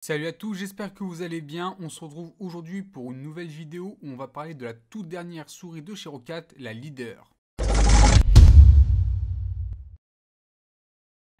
Salut à tous, j'espère que vous allez bien. On se retrouve aujourd'hui pour une nouvelle vidéo où on va parler de la toute dernière souris de chez Roccat, la Leader.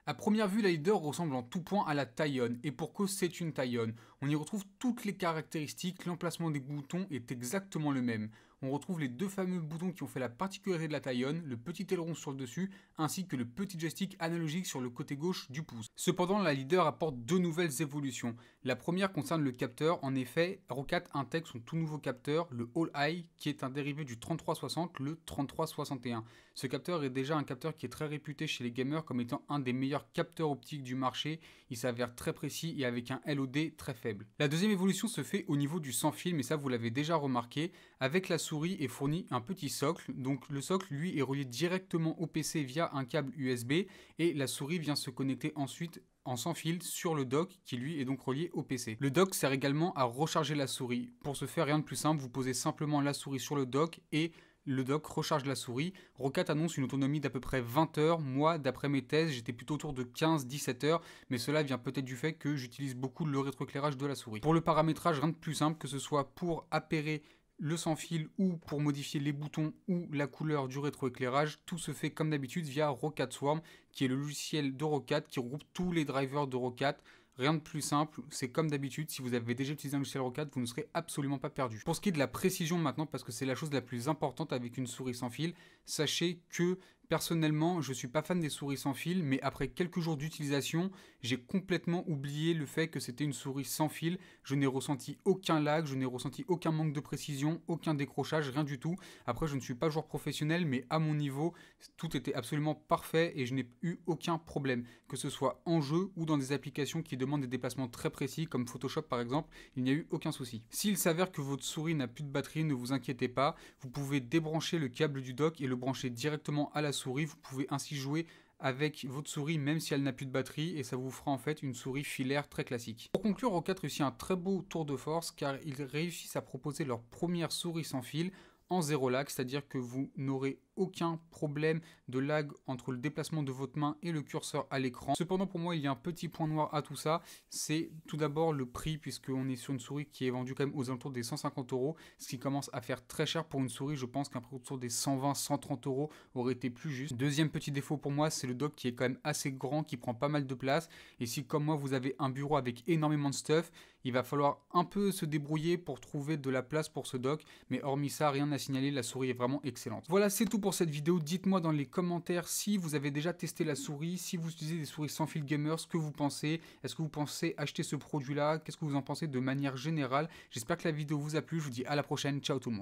À première vue, la Leader ressemble en tout point à la Taillon, et pour cause c'est une Taillon. On y retrouve toutes les caractéristiques, l'emplacement des boutons est exactement le même. On retrouve les deux fameux boutons qui ont fait la particularité de la Taillon, le petit aileron sur le dessus, ainsi que le petit joystick analogique sur le côté gauche du pouce. Cependant, la Leader apporte deux nouvelles évolutions. La première concerne le capteur. En effet, Roccat intègre son tout nouveau capteur, le All Eye, qui est un dérivé du 3360, le 3361. Ce capteur est déjà un capteur qui est très réputé chez les gamers comme étant un des meilleurs capteurs optiques du marché. Il s'avère très précis et avec un LOD très faible. La deuxième évolution se fait au niveau du sans fil, mais ça vous l'avez déjà remarqué. Avec la souris est fourni un petit socle. Donc le socle lui est relié directement au PC via un câble USB et la souris vient se connecter ensuite en sans fil sur le dock qui lui est donc relié au PC. Le dock sert également à recharger la souris. Pour ce faire, rien de plus simple, vous posez simplement la souris sur le dock et le dock recharge la souris. Roccat annonce une autonomie d'à peu près 20 heures. Moi, d'après mes tests, j'étais plutôt autour de 15-17 heures, mais cela vient peut-être du fait que j'utilise beaucoup le rétroéclairage de la souris. Pour le paramétrage, rien de plus simple, que ce soit pour appairer le sans fil ou pour modifier les boutons ou la couleur du rétroéclairage, tout se fait comme d'habitude via Roccat Swarm, qui est le logiciel de Roccat qui regroupe tous les drivers de Roccat. Rien de plus simple, c'est comme d'habitude, si vous avez déjà utilisé un logiciel Roccat, vous ne serez absolument pas perdu. Pour ce qui est de la précision maintenant, parce que c'est la chose la plus importante avec une souris sans fil, sachez que personnellement, je ne suis pas fan des souris sans fil, mais après quelques jours d'utilisation, j'ai complètement oublié le fait que c'était une souris sans fil. Je n'ai ressenti aucun lag, je n'ai ressenti aucun manque de précision, aucun décrochage, rien du tout. Après, je ne suis pas joueur professionnel, mais à mon niveau, tout était absolument parfait et je n'ai eu aucun problème. Que ce soit en jeu ou dans des applications qui demandent des déplacements très précis, comme Photoshop par exemple, il n'y a eu aucun souci. S'il s'avère que votre souris n'a plus de batterie, ne vous inquiétez pas, vous pouvez débrancher le câble du dock et le brancher directement à la souris. Vous pouvez ainsi jouer avec votre souris même si elle n'a plus de batterie et ça vous fera en fait une souris filaire très classique. Pour conclure, Roccat réussit un très beau tour de force car ils réussissent à proposer leur première souris sans fil en zéro lag, c'est-à-dire que vous n'aurez aucun problème de lag entre le déplacement de votre main et le curseur à l'écran. Cependant, pour moi, il y a un petit point noir à tout ça, c'est tout d'abord le prix, puisqu'on est sur une souris qui est vendue quand même aux alentours des 150 €, ce qui commence à faire très cher pour une souris. Je pense qu'un prix autour des 120-130 € aurait été plus juste. Deuxième petit défaut pour moi, c'est le dock qui est quand même assez grand, qui prend pas mal de place, et si comme moi vous avez un bureau avec énormément de stuff, il va falloir un peu se débrouiller pour trouver de la place pour ce dock, mais hormis ça, rien à signaler, la souris est vraiment excellente. Voilà, c'est tout pour cette vidéo. Dites-moi dans les commentaires si vous avez déjà testé la souris, si vous utilisez des souris sans fil gamer, ce que vous pensez. Est-ce que vous pensez acheter ce produit-là? Qu'est-ce que vous en pensez de manière générale? J'espère que la vidéo vous a plu. Je vous dis à la prochaine. Ciao tout le monde.